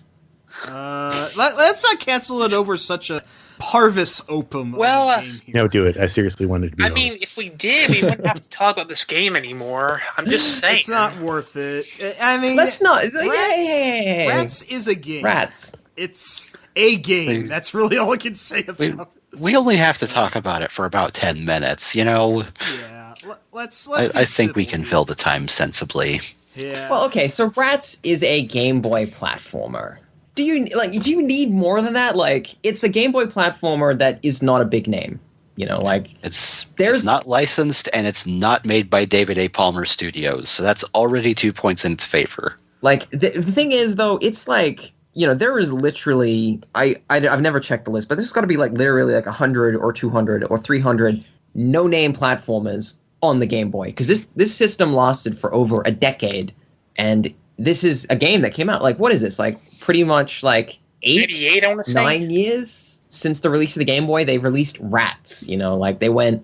Let's not cancel it over such a parvis opum. Well, of a game here. No, do it. I seriously wanted to be. I mean, if we did, we wouldn't have to talk about this game anymore. I'm just saying. It's not worth it. I mean, Let's not. Rats is a game. Rats. It's a game. That's really all I can say about it. We only have to talk about it for about 10 minutes, you know? Yeah, let's I think we civil can here. fill the time sensibly. Yeah. Well, okay, so Rats is a Game Boy platformer. Do you need more than that? Like, it's a Game Boy platformer that is not a big name. You know, like It's not licensed and it's not made by David A. Palmer Studios, so that's already 2 points in its favor. Like the thing is though, it's like, you know, there is literally I've never checked the list, but there's got to be like literally like 100 or 200 or 300 no-name platformers on the Game Boy, because this system lasted for over a decade, and this is a game that came out like, what is this, like pretty much like 88, I want to say. 9 years since the release of the Game Boy. They've released Rats. You know, like they went,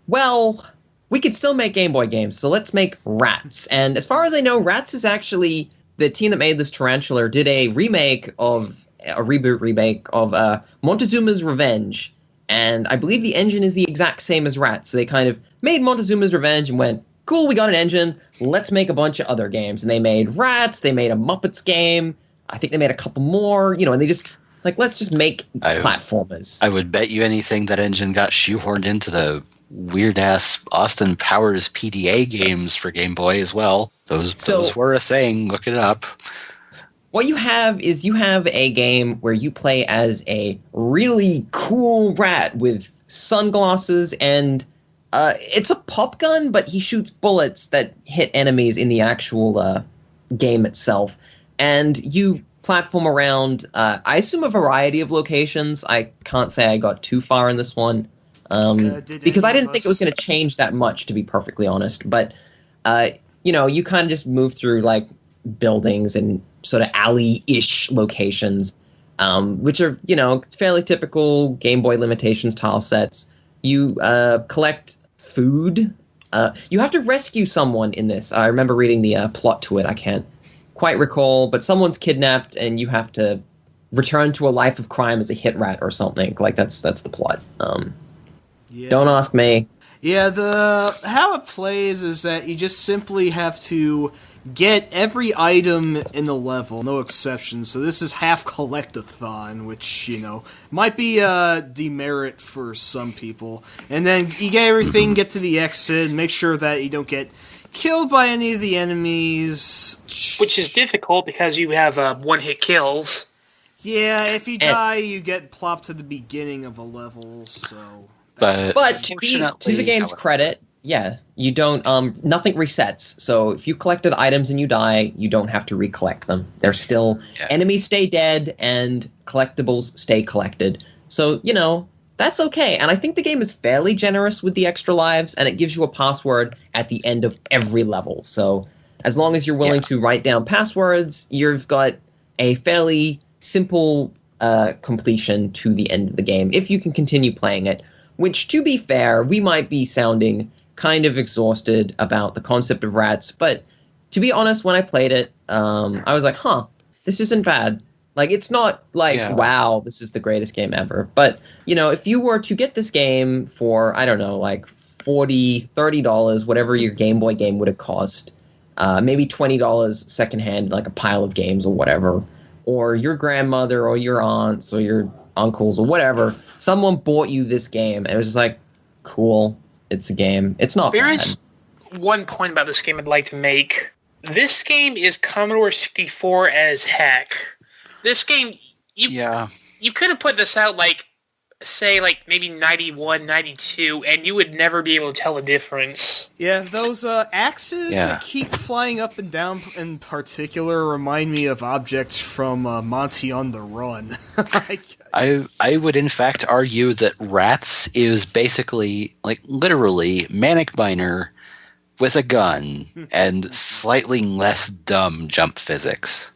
well, we could still make Game Boy games, so let's make Rats. And as far as I know, Rats is actually the team that made this Tarantula did a reboot remake of Montezuma's Revenge, and I believe the engine is the exact same as Rats. So they kind of made Montezuma's Revenge and went, cool, we got an engine, let's make a bunch of other games. And they made Rats, they made a Muppets game, I think they made a couple more, you know, and they just, like, let's just make platformers. I would bet you anything that engine got shoehorned into the weird-ass Austin Powers PDA games for Game Boy as well. Those were a thing. Look it up. What you have is you have a game where you play as a really cool rat with sunglasses, and it's a pop gun, but he shoots bullets that hit enemies in the actual game itself. And you platform around, I assume, a variety of locations. I can't say I got too far in this one, because I didn't think it was going to change that much, to be perfectly honest. But, you know, you kind of just move through, like, buildings and sort of alley-ish locations, which are, you know, fairly typical Game Boy limitations tile sets. You collect food. You have to rescue someone in this. I remember reading the plot to it. I can't quite recall, but someone's kidnapped and you have to return to a life of crime as a hit rat or something. Like, that's the plot. Yeah. Don't ask me. Yeah, how it plays is that you just simply have to get every item in the level, no exceptions. So this is half collect-a-thon, which, you know, might be a demerit for some people. And then you get everything, get to the exit, make sure that you don't get killed by any of the enemies. Which is difficult because you have one-hit kills. Yeah, if you die, you get plopped to the beginning of a level, so But to the game's however, credit, yeah, you don't. Nothing resets. So if you collected items and you die, you don't have to recollect them. They're still enemies stay dead and collectibles stay collected. So that's okay. And I think the game is fairly generous with the extra lives, and it gives you a password at the end of every level. So as long as you're willing to write down passwords, you've got a fairly simple completion to the end of the game if you can continue playing it. Which, to be fair, we might be sounding kind of exhausted about the concept of rats, but to be honest, when I played it, I was like, this isn't bad. Like, it's not like, wow, this is the greatest game ever. But, if you were to get this game for, I don't know, like $40, $30, whatever your Game Boy game would have cost, maybe $20 secondhand, like a pile of games or whatever, or your grandmother or your aunts or your uncles or whatever, someone bought you this game, and it was just like, cool, it's a game. It's not There bad. is one point about this game I'd like to make. This game is Commodore 64 as heck. This game, you could have put this out say maybe 91, 92, and you would never be able to tell the difference. Yeah, those axes that keep flying up and down in particular remind me of objects from Monty on the Run. I would in fact argue that Rats is basically, literally, Manic Miner with a gun and slightly less dumb jump physics.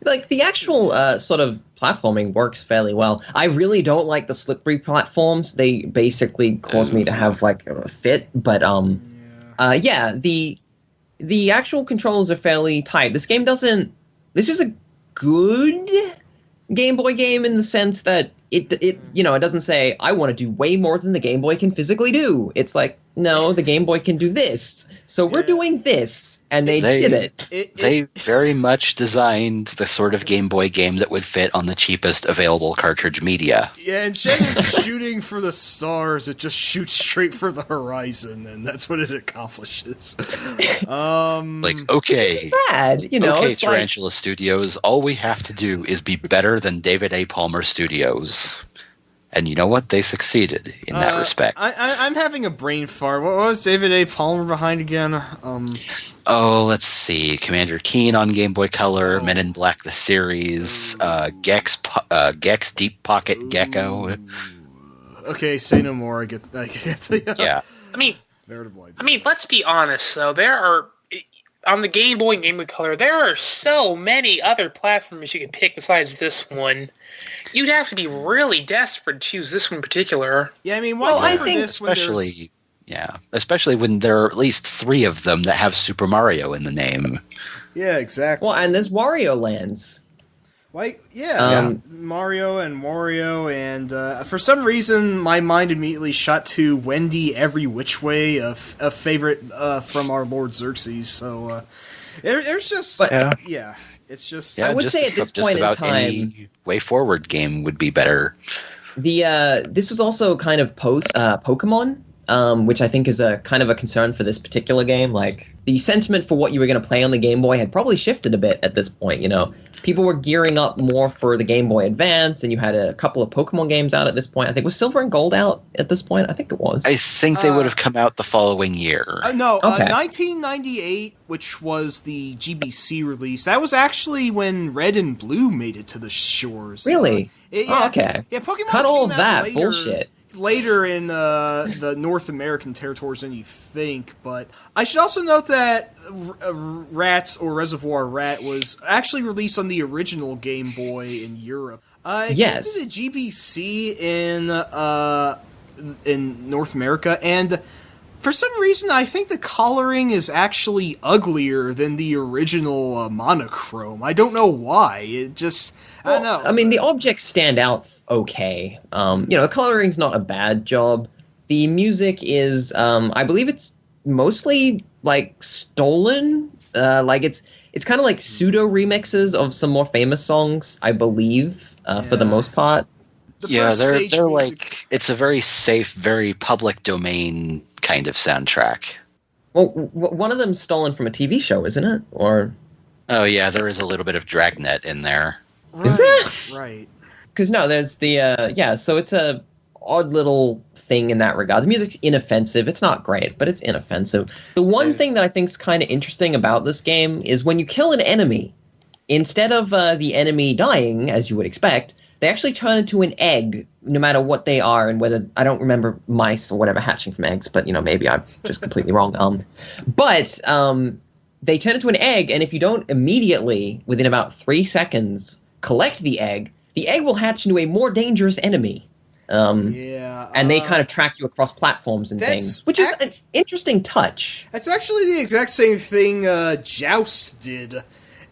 Like, the actual sort of platforming works fairly well. I really don't like the slippery platforms. They basically cause me to have, a fit. But, the actual controls are fairly tight. This game doesn't... This is a good Game Boy game in the sense that it doesn't say, I want to do way more than the Game Boy can physically do. It's like, no, the Game Boy can do this. So we're doing this. And they did it. They very much designed the sort of Game Boy game that would fit on the cheapest available cartridge media. Yeah, instead of shooting for the stars, it just shoots straight for the horizon, and that's what it accomplishes. Okay. Bad, okay, it's Tarantula Studios, all we have to do is be better than David A. Palmer Studios. And you know what? They succeeded in that respect. I'm having a brain fart. What was David A. Palmer behind again? Let's see. Commander Keen on Game Boy Color, Men in Black the series, Gex Deep Pocket Gecko. Okay, say no more. I get the, Yeah. I mean, let's be honest, though. There are... On the Game Boy and Game Boy Color, there are so many other platforms you can pick besides this one. You'd have to be really desperate to choose this one in particular. Yeah, I mean, I think especially when there are at least 3 of them that have Super Mario in the name. Yeah, exactly. Well, and there's Wario Lands. Mario and Wario, and for some reason, my mind immediately shot to Wendy Every Which Way, a favorite from our Lord Xerxes. So there's just, it's just. I would say at this point in time, any Way Forward game would be better. This is also kind of post Pokemon. Which I think is a kind of a concern for this particular game. Like, the sentiment for what you were going to play on the Game Boy had probably shifted a bit at this point, People were gearing up more for the Game Boy Advance, and you had a couple of Pokemon games out at this point. I think, was Silver and Gold out at this point? I think it was. I think they would have come out the following year. No, 1998, which was the GBC release, that was actually when Red and Blue made it to the shores. Really? Okay. Yeah, Pokemon cut all of that later. Bullshit. Later in the North American territories than you think, but I should also note that Rats or Reservoir Rat was actually released on the original Game Boy in Europe. Yes. It came to the GBC in North America, and for some reason I think the coloring is actually uglier than the original monochrome. I don't know why. It just... I don't know. I mean, the objects stand out okay. The coloring's not a bad job. The music is, I believe it's mostly, stolen. It's kind of like pseudo remixes of some more famous songs, I believe, for the most part. They're like, it's a very safe, very public domain kind of soundtrack. Well, one of them's stolen from a TV show, isn't it? Or... Oh, yeah, there is a little bit of Dragnet in there. Right, is that right? Because no, there's the so it's odd little thing in that regard. The music's inoffensive. It's not great, but it's inoffensive. The one thing that I think is kind of interesting about this game is when you kill an enemy, instead of the enemy dying, as you would expect, they actually turn into an egg, no matter what they are, and whether, I don't remember mice or whatever hatching from eggs, but, maybe I'm just completely wrong. But they turn into an egg, and if you don't immediately, within about 3 seconds, collect the egg will hatch into a more dangerous enemy. And they kind of track you across platforms and things, which is an interesting touch. That's actually the exact same thing Joust did.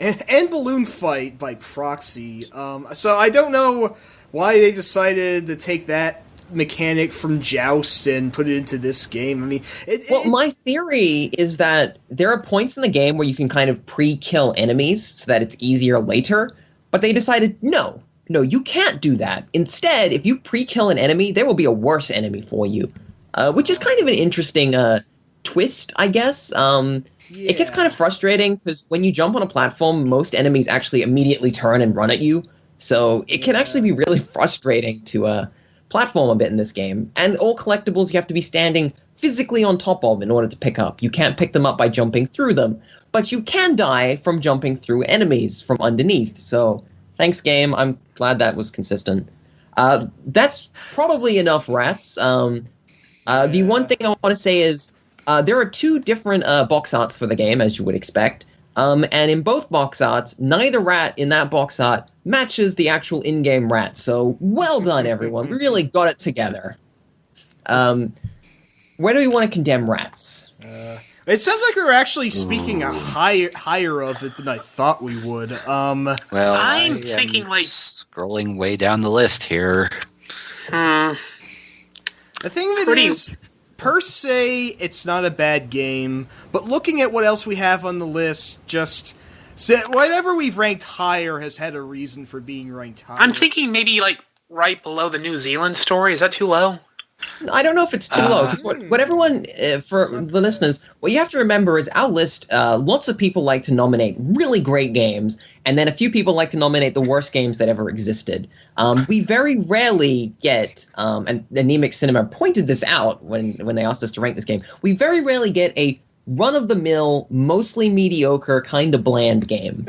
And Balloon Fight by proxy. So I don't know why they decided to take that mechanic from Joust and put it into this game. I mean, my theory is that there are points in the game where you can kind of pre-kill enemies so that it's easier later, but they decided, no, you can't do that. Instead, if you pre-kill an enemy, there will be a worse enemy for you, which is kind of an interesting twist, I guess. It gets kind of frustrating because when you jump on a platform, most enemies actually immediately turn and run at you. So it can actually be really frustrating to platform a bit in this game. And all collectibles you have to be standing physically on top of in order to pick up. You can't pick them up by jumping through them. But you can die from jumping through enemies from underneath. So thanks, game. I'm glad that was consistent. That's probably enough rats. The one thing I want to say is, there are 2 different box arts for the game, as you would expect. And in both box arts, neither rat in that box art matches the actual in-game rat. So well done, everyone. We really got it together. Where do we want to condemn rats? It sounds like we were actually speaking higher of it than I thought we would. Well, I'm thinking scrolling way down the list here. The thing of it is, per se, it's not a bad game, but looking at what else we have on the list, just whatever we've ranked higher has had a reason for being ranked higher. I'm thinking maybe right below the New Zealand story. Is that too low? I don't know if it's too low, because what everyone, for the listeners, what you have to remember is our list, lots of people like to nominate really great games, and then a few people like to nominate the worst games that ever existed. We very rarely get, and Anemic Cinema pointed this out when they asked us to rank this game, we very rarely get a run-of-the-mill, mostly mediocre, kind of bland game.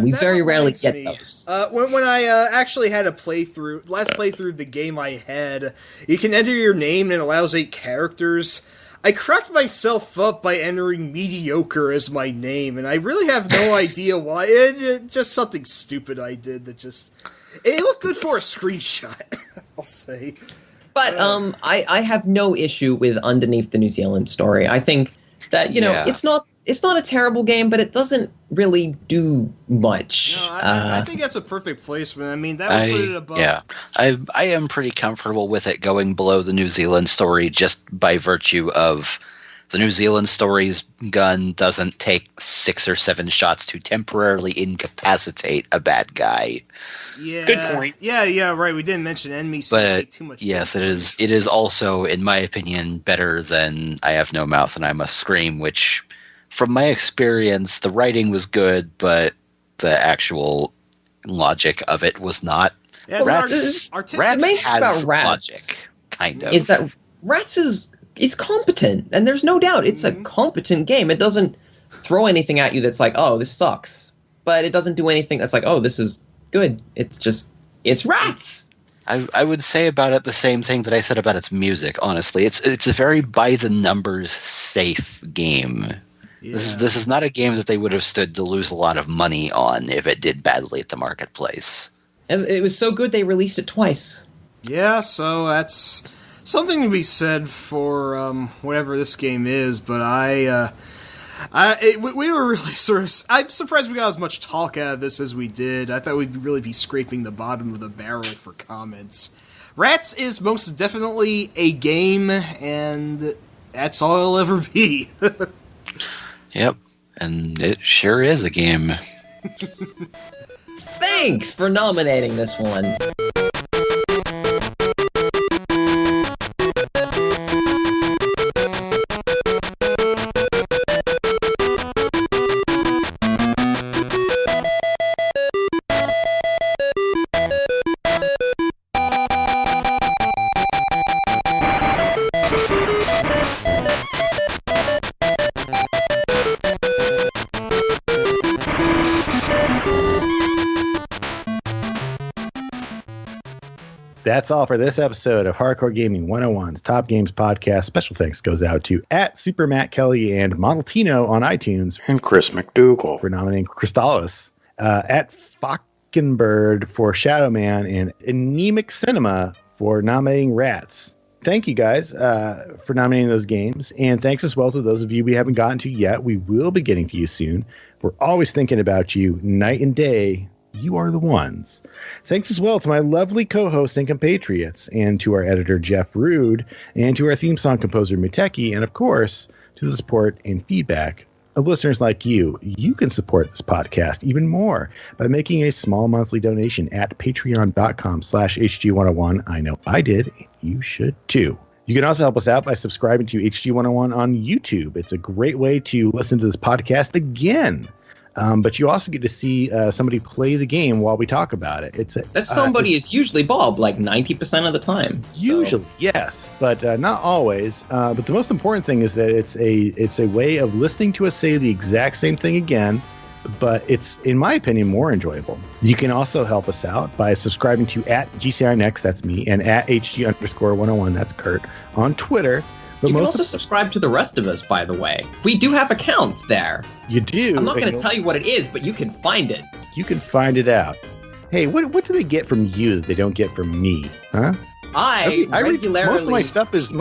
We very rarely get those. When I actually had last playthrough of the game I had, you can enter your name and it allows 8 characters. I cracked myself up by entering mediocre as my name, and I really have no idea why. It's just something stupid I did that it looked good for a screenshot, I'll say. But I have no issue with Underneath the New Zealand Story. I think that, it's not a terrible game, but it doesn't really do much. No, I think that's a perfect placement. I mean, that would put it above. Yeah, I am pretty comfortable with it going below the New Zealand Story just by virtue of the New Zealand Story's gun doesn't take 6 or 7 shots to temporarily incapacitate a bad guy. Yeah, good point. Yeah, right. We didn't mention enemies, so take too much. Yes, it is also, in my opinion, better than I Have No Mouth and I Must Scream, which, from my experience, the writing was good, but the actual logic of it was not. Yeah, Rats has logic, kind of. Is that Rats is competent, and there's no doubt it's a competent game. It doesn't throw anything at you that's like, oh, this sucks. But it doesn't do anything that's like, oh, this is good. It's Rats! I would say about it the same thing that I said about its music, honestly. It's a very by-the-numbers safe game. Yeah. This is not a game that they would have stood to lose a lot of money on if it did badly at the marketplace. And it was so good they released it twice. Yeah, so that's something to be said for whatever this game is, but we were really I'm surprised we got as much talk out of this as we did. I thought we'd really be scraping the bottom of the barrel for comments. Rats is most definitely a game, and that's all it'll ever be. Yep, and it sure is a game. Thanks for nominating this one. that's all for this episode of Hardcore Gaming 101's Top Games Podcast. Special thanks goes out to @Super Matt Kelly and Montaltino on iTunes. And Chris McDougall for nominating Crystalis. @Falkenbird for Shadow Man, and Anemic Cinema for nominating Rats. Thank you guys for nominating those games. And thanks as well to those of you we haven't gotten to yet. We will be getting to you soon. We're always thinking about you night and day. You are the ones. Thanks as well to my lovely co-hosts and compatriots, and to our editor, Jeff Rude, and to our theme song composer, Miteki, and of course, to the support and feedback of listeners like you. You can support this podcast even more by making a small monthly donation at patreon.com/HG101. I know I did. You should too. You can also help us out by subscribing to HG101 on YouTube. It's a great way to listen to this podcast again. But you also get to see somebody play the game while we talk about it. That somebody is usually Bob, like 90% of the time. Usually, yes, but not always. But the most important thing is that it's a way of listening to us say the exact same thing again, but it's, in my opinion, more enjoyable. You can also help us out by subscribing to @GCINext, that's me, and @HG_101, that's Kurt, on Twitter. But you can also subscribe to the rest of us, by the way. We do have accounts there. You do. I'm not going to tell you what it is, but you can find it. You can find it out. Hey, what do they get from you that they don't get from me? Huh? I regularly most of my stuff is just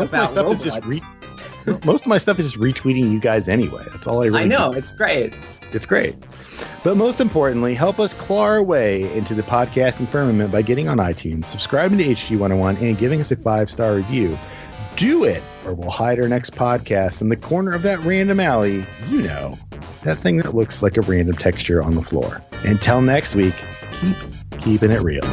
retweeting you guys anyway. That's all I really know. Do. It's great. It's great. But most importantly, help us claw our way into the podcasting firmament by getting on iTunes, subscribing to HG101, and giving us a 5-star review. Do it, or we'll hide our next podcast in the corner of that random alley. You know, that thing that looks like a random texture on the floor. Until next week, keep keeping it real.